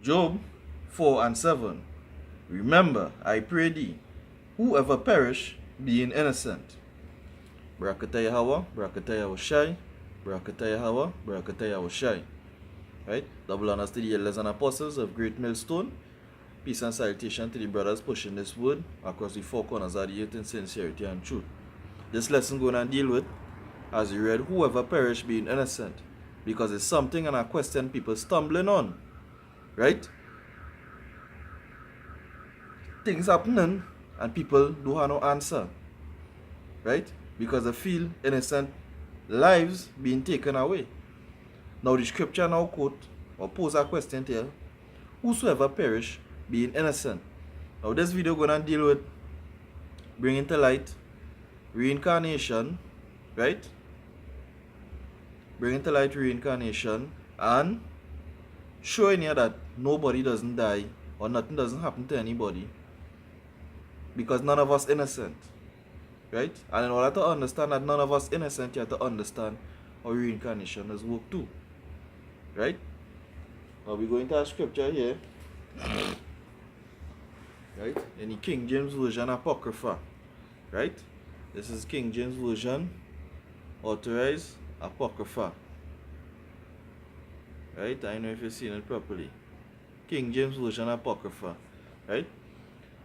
Job 4 and 7. Remember, I pray thee, whoever perish, being innocent. Barakatah Yahweh, Barakatah Yahushai, Barakatah Yahweh, Barakatah Yahushai. Right? Double honors to the elders and apostles of Great Millstone. Peace and salutation to the brothers pushing this word across the four corners of the earth in sincerity and truth. This lesson going to deal with, as you read, whoever perish being innocent. Because it's something and a question people stumbling on. Right? Things happening and people don't have no answer. Right? Because they feel innocent lives being taken away. Now the scripture now quote or pose a question here. Whosoever perish being innocent. Now this video gonna deal with bringing to light reincarnation, right? Bringing to light reincarnation and showing you that nobody doesn't die or nothing doesn't happen to anybody because none of us innocent, right? And in order to understand that none of us innocent, you have to understand how reincarnation does work too, right? Now we go into our scripture here, right? In the King James Version Apocrypha, right? This is King James Version Authorized Apocrypha, right? I don't know if you've seen it properly. King James Version Apocrypha, right?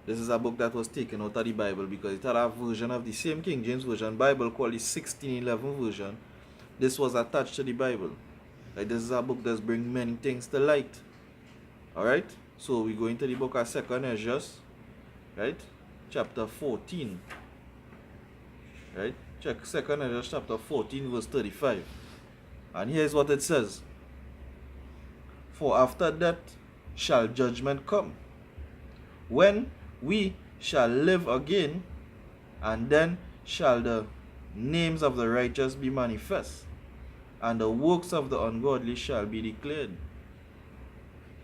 This is a book that was taken out of the Bible because it had a version of the same King James Version Bible called the 1611 version. This was attached to the Bible. Like this is a book that's bring many things to light. Alright? So we go into the book of 2nd Esdras, right? Chapter 14. Right? Check 2nd Esdras chapter 14 verse 35. And here's what it says. For after that shall judgment come, when we shall live again, and then shall the names of the righteous be manifest, and the works of the ungodly shall be declared.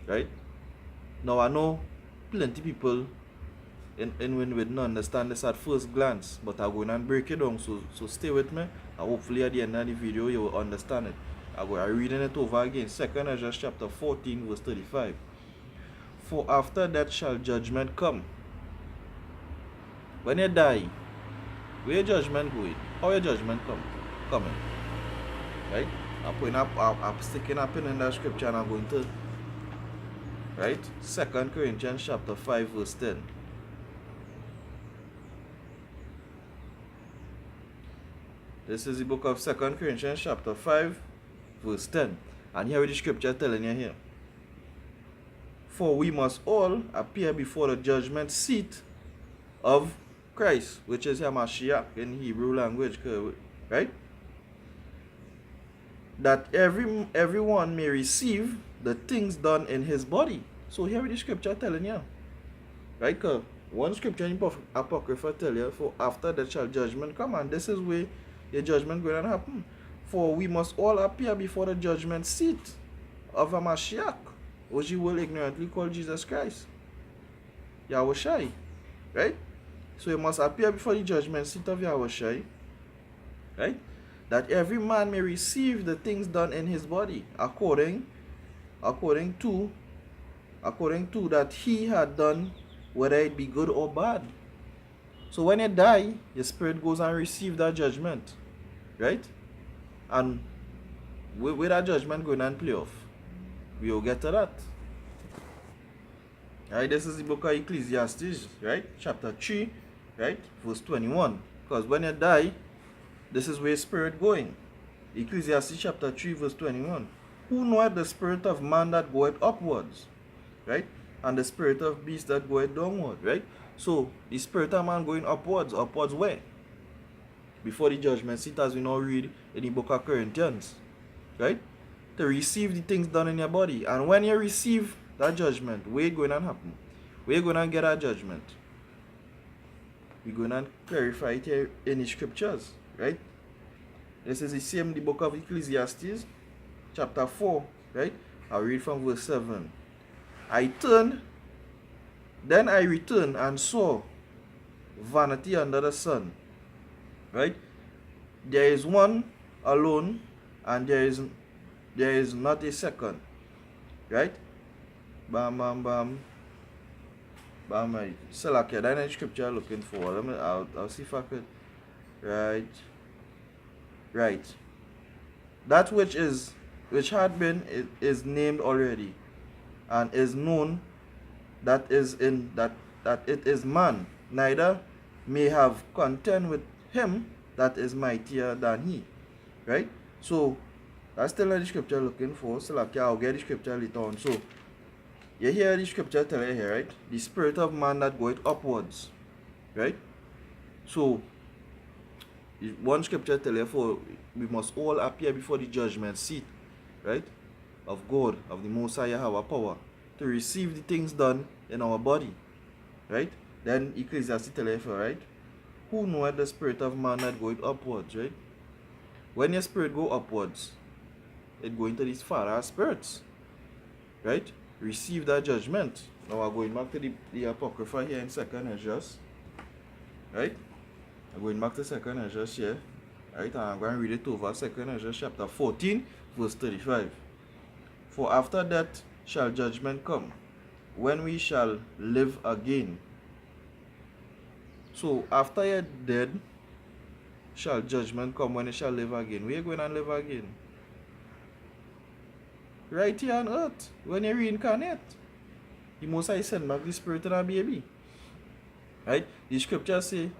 Right? Now I know plenty people in would not understand this at first glance, but I'm going to break it down, so stay with me, and hopefully at the end of the video you will understand it. I'm going to reading it over again. 2nd Esdras chapter 14 verse 35. For after that shall judgment come. When you die, where your judgment going? How your judgment coming? Right? I'm sticking up in that scripture and I'm going to, right? 2 Corinthians chapter 5 verse 10. This is the book of 2 Corinthians chapter 5 verse 10. And here is the scripture telling you here. For we must all appear before the judgment seat of Christ, which is Hamashiach in Hebrew language, right? That everyone may receive the things done in his body. So here is the scripture telling you, right? Cause one scripture in Apocrypha tell you, for after that shall judgment come, and this is where the judgment going to happen. For we must all appear before the judgment seat of Hamashiach, which you will ignorantly call Jesus Christ, Yahushai, right? So you must appear before the judgment seat of Yahushai, right? That every man may receive the things done in his body according to that he had done, whether it be good or bad. So when you die, your spirit goes and receives that judgment, right? And where that judgment going and play off, we will get to that. Alright, this is the book of Ecclesiastes, right? Chapter 3, right? Verse 21. Because when you die, this is where spirit going. Ecclesiastes chapter 3 verse 21. Who knoweth the spirit of man that goeth upwards, right? And the spirit of beast that goeth downward, right? So the spirit of man going upwards where? Before the judgment seat, as we now read in the book of Corinthians, right? To receive the things done in your body. And when you receive that judgment, where going to happen? Where going to get that judgment? We're going to clarify it here in the scriptures, right? This is the same, the book of Ecclesiastes, chapter 4, right? I'll read from verse 7. Then I returned and saw vanity under the sun, right? There is one alone, and there is not a second, right? Bam, bam, bam. Bam, right. Salakia, that's the scripture I'm looking for. I'll see if I could. Right. Right. That which had been is named already, and is known that is in that it is man, neither may have contend with him that is mightier than he. Right? So that's still the scripture looking for. So like I'll get the scripture later on. So you hear the scripture tell you here, right? The spirit of man that goeth upwards. Right? So one scripture tell you for we must all appear before the judgment seat, right? Of God, of the Most High Yahweh power, to receive the things done in our body. Right? Then Ecclesiastes tell you, right? Who knoweth the spirit of man that goeth upwards, right? When your spirit go upwards, it go into these farther spirits. Right? Receive that judgment. Now we're going back to the Apocrypha here in 2nd Esdras. Right? I'm going back to 2nd Esdras here. Right? And I'm going to read it over 2nd Esdras chapter 14, verse 35. For after that shall judgment come, when we shall live again. So after you're dead, shall judgment come when you shall live again. Where are you going and live again? Right here on earth, when you reincarnate. The Most High send back the spirit in a baby. Right? The scripture say,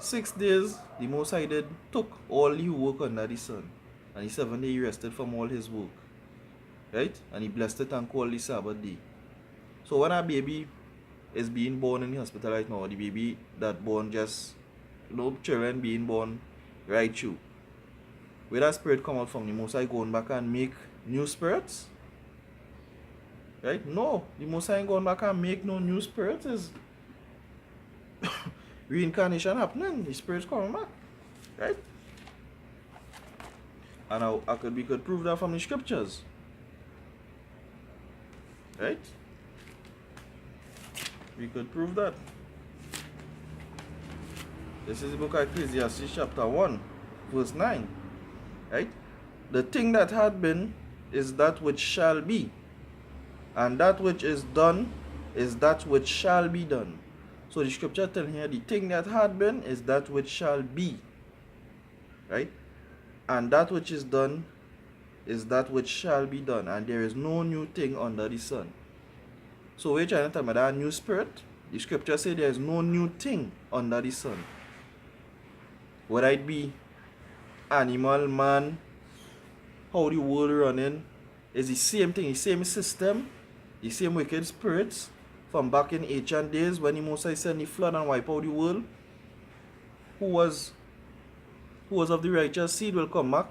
6 days the Most High did took all the work under the sun. And the 7th day he rested from all his work. Right? And he blessed it and called the Sabbath day. So when a baby is being born in the hospital right now, the baby that born just, children being born right through. Where that spirit come out from, the Most High going back and make new spirits? Right? No, the Most High going back and make no new spirits. Is reincarnation happening. The spirits coming back. Right? And we could prove that from the scriptures. Right? We could prove that. This is the book of Ecclesiastes chapter 1, verse 9. Right? The thing that had been is that which shall be. And that which is done is that which shall be done. So the scripture telling here the thing that had been is that which shall be. Right? And that which is done is that which shall be done. And there is no new thing under the sun. So we're trying to tell me that new spirit. The scripture says there is no new thing under the sun. Whether it be animal, man, how the world running, is the same thing, the same system, the same wicked spirits from back in ancient days when the Most High sent the flood and wipe out the world. Who was of the righteous seed will come back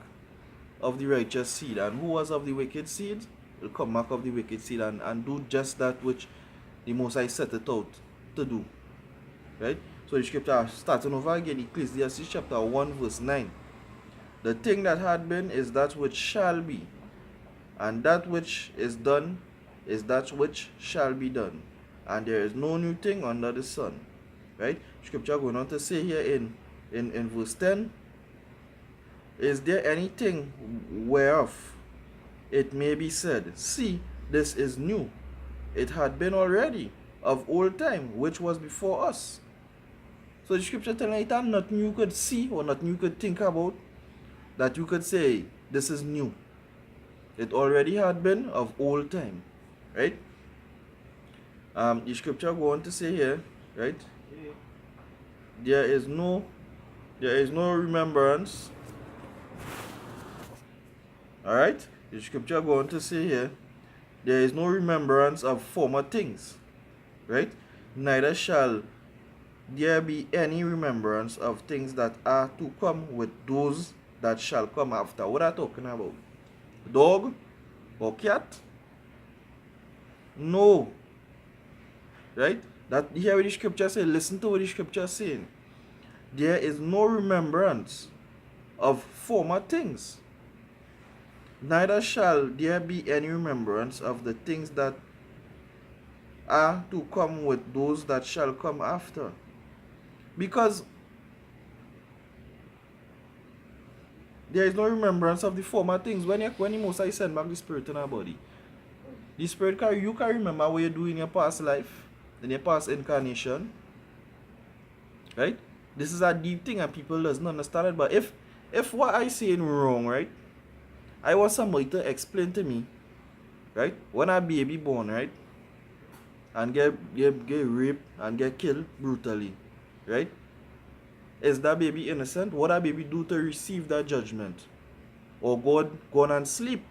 of the righteous seed, and who was of the wicked seed will come back of the wicked seed and do just that which the Most High set it out to do. Right? So the scripture starting over again, Ecclesiastes chapter 1 verse 9. The thing that had been is that which shall be, and that which is done is that which shall be done, and there is no new thing under the sun. Right? Scripture going on to say here in verse 10, is there anything whereof it may be said, see, this is new, it had been already of old time, which was before us. So the scripture telling you that nothing you could see or nothing you could think about that you could say this is new. It already had been of old time. Right? The scripture go on to say here, right? There is no remembrance. Alright? The scripture go on to say here, there is no remembrance of former things. Right? Neither shall there be any remembrance of things that are to come with those that shall come after. What are you talking about? Dog or cat? No. Right? That here what the scripture say. Listen to what the scripture is saying. There is no remembrance of former things. Neither shall there be any remembrance of the things that are to come with those that shall come after. Because there is no remembrance of the former things. When the Most High send back the spirit in our body, The spirit you can remember what you do in your past life, in your past incarnation. Right? This is a deep thing and people doesn't understand it. But if what I saying wrong, right? I want somebody to explain to me, right? When a baby born, right? And get raped and get killed brutally, right? Is that baby innocent? What that baby do to receive that judgment? Or God go on and sleep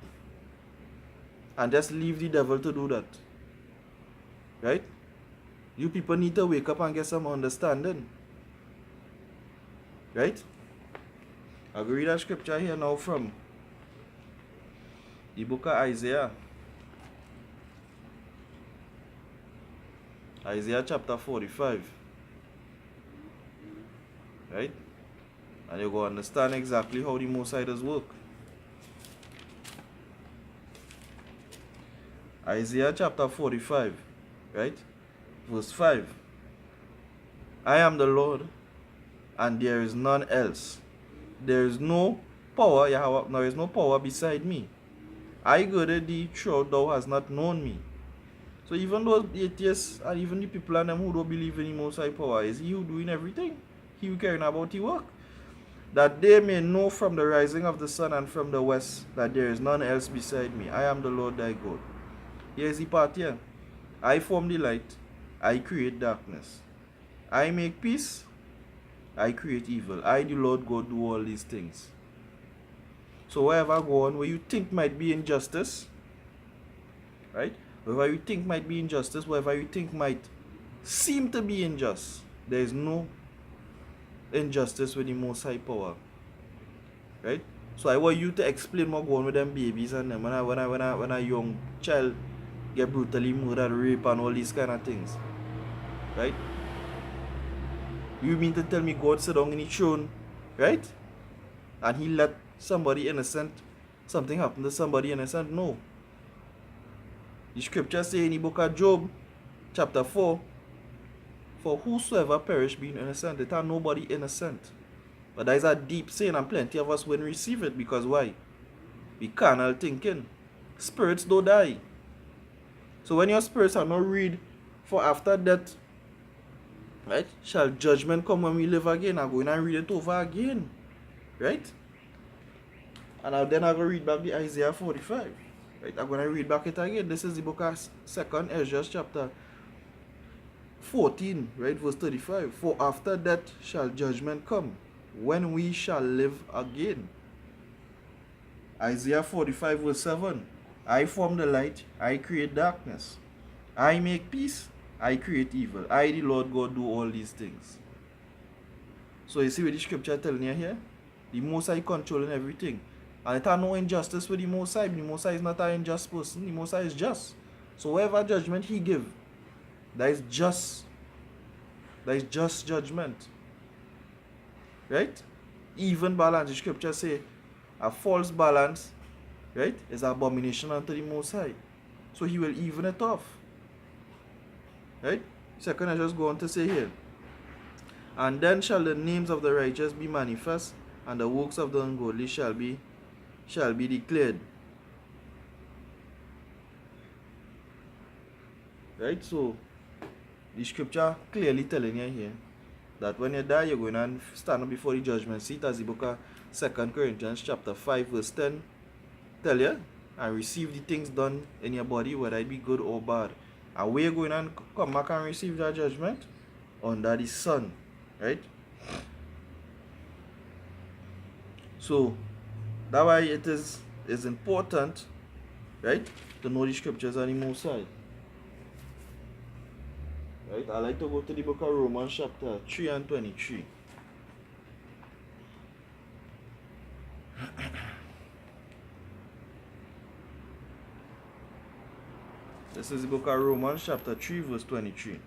and just leave the devil to do that? Right? You people need to wake up and get some understanding. Right? I'll read a scripture here now from the book of Isaiah. Isaiah chapter 45. Right? And you go understand exactly how the Most High does work. Isaiah chapter 45. Right? Verse 5. I am the Lord, and there is none else. There is no power, Yahweh, there is no power beside me. I girded thee throughout thou hast not known me. So even those atheists and even the people and them who don't believe in the Most High power, is he who doing everything? He who caring about the work. That they may know from the rising of the sun and from the west that there is none else beside me. I am the Lord thy God. Here's the part here. I form the light. I create darkness. I make peace. I create evil. I, the Lord God, do all these things. So wherever go on, where you think might be injustice, right? Wherever you think might be injustice, wherever you think might seem to be unjust, there is no injustice with the Most High power. Right? So I want you to explain what going on with them babies and them when a young child get brutally murdered, rape and all these kind of things. Right? You mean to tell me God sit down in the throne, right? And he let somebody innocent, something happen to somebody innocent? No. The scripture say in the book of Job, chapter 4, for whosoever perish being innocent, there are nobody innocent. But that is a deep sin and plenty of us wouldn't receive it because why? We carnal thinking. Spirits don't die. So when your spirits are not read for after death, right? Shall judgment come when we live again? I'm going and read it over again. Right? And then I'm going to read back the Isaiah 45. Right? I'm going to read back it again. This is the book of 2nd Ezra chapter 14, right? Verse 35. For after death shall judgment come, when we shall live again. Isaiah 45 verse 7. I form the light, I create darkness. I make peace, I create evil. I, the Lord God, do all these things. So you see what the scripture telling you here? The Most High controlling everything. And it has no injustice with the Most High. The Most High is not an unjust person. The Most High is just. So whatever judgment he give, that is just. That is just judgment. Right? Even balance. The scripture say a false balance, right, is an abomination unto the Most High. So he will even it off. Right? Second, I just go on to say here. And then shall the names of the righteous be manifest, and the works of the ungodly shall be declared. Right? So the scripture clearly telling you here that when you die, you're going to stand up before the judgment seat, as the book of 2 Corinthians chapter 5 verse 10 tell you, and receive the things done in your body, whether it be good or bad. And where you're going to come back and receive that judgment? Under the sun. Right? So that's why it is important, right, to know the scriptures on the Most High. Right? I like to go to the book of Romans chapter 3 and 23. This is the book of Romans chapter 3 verse 23.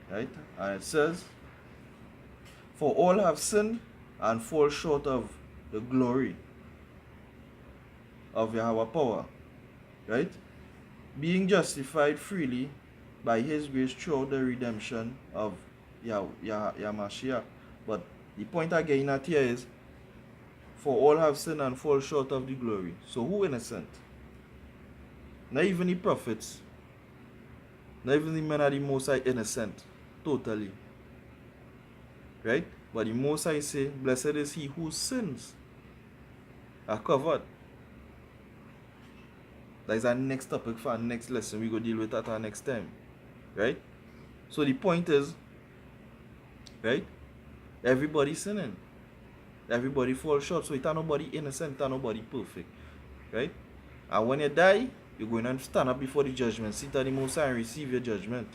Right? And it says, for all have sinned and fall short of the glory of Yahweh power. Right? Being justified freely by his grace through the redemption of Yamashiach. But the point again at here is, for all have sinned and fall short of the glory. So who innocent? Not even the prophets. Not even the men of the Most High innocent. Totally. Right? But the Most High say, blessed is he whose sins are covered. That is our next topic for our next lesson. We go deal with that our next time. Right? So the point is, right? Everybody sinning. Everybody falls short. So it's not nobody innocent, it's not nobody perfect. Right? And when you die, you're going to stand up before the judgment seat of the Most High and receive your judgment.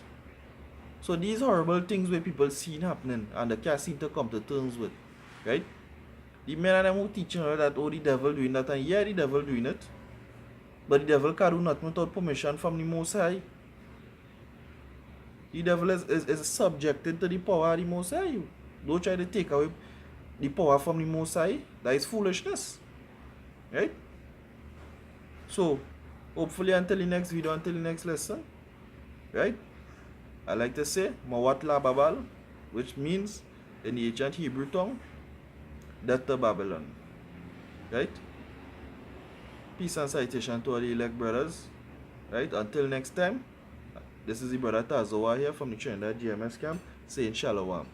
So these horrible things where people see happening and they can't seem to come to terms with. Right? The men and them who teaching her that, oh, the devil doing that, and yeah, the devil doing it. But the devil can do nothing without permission from the Most High. The devil is subjected to the power of the Most High. Don't try to take away the power from the Most High. That is foolishness. Right? So, hopefully until the next video, until the next lesson. Right? I like to say, Mawat la Babal, which means in the ancient Hebrew tongue, death to Babylon. Right? Peace and citation to all the elect brothers. Right? Until next time, this is the brother Tazawa here from the Trinidad GMS camp saying Shalom.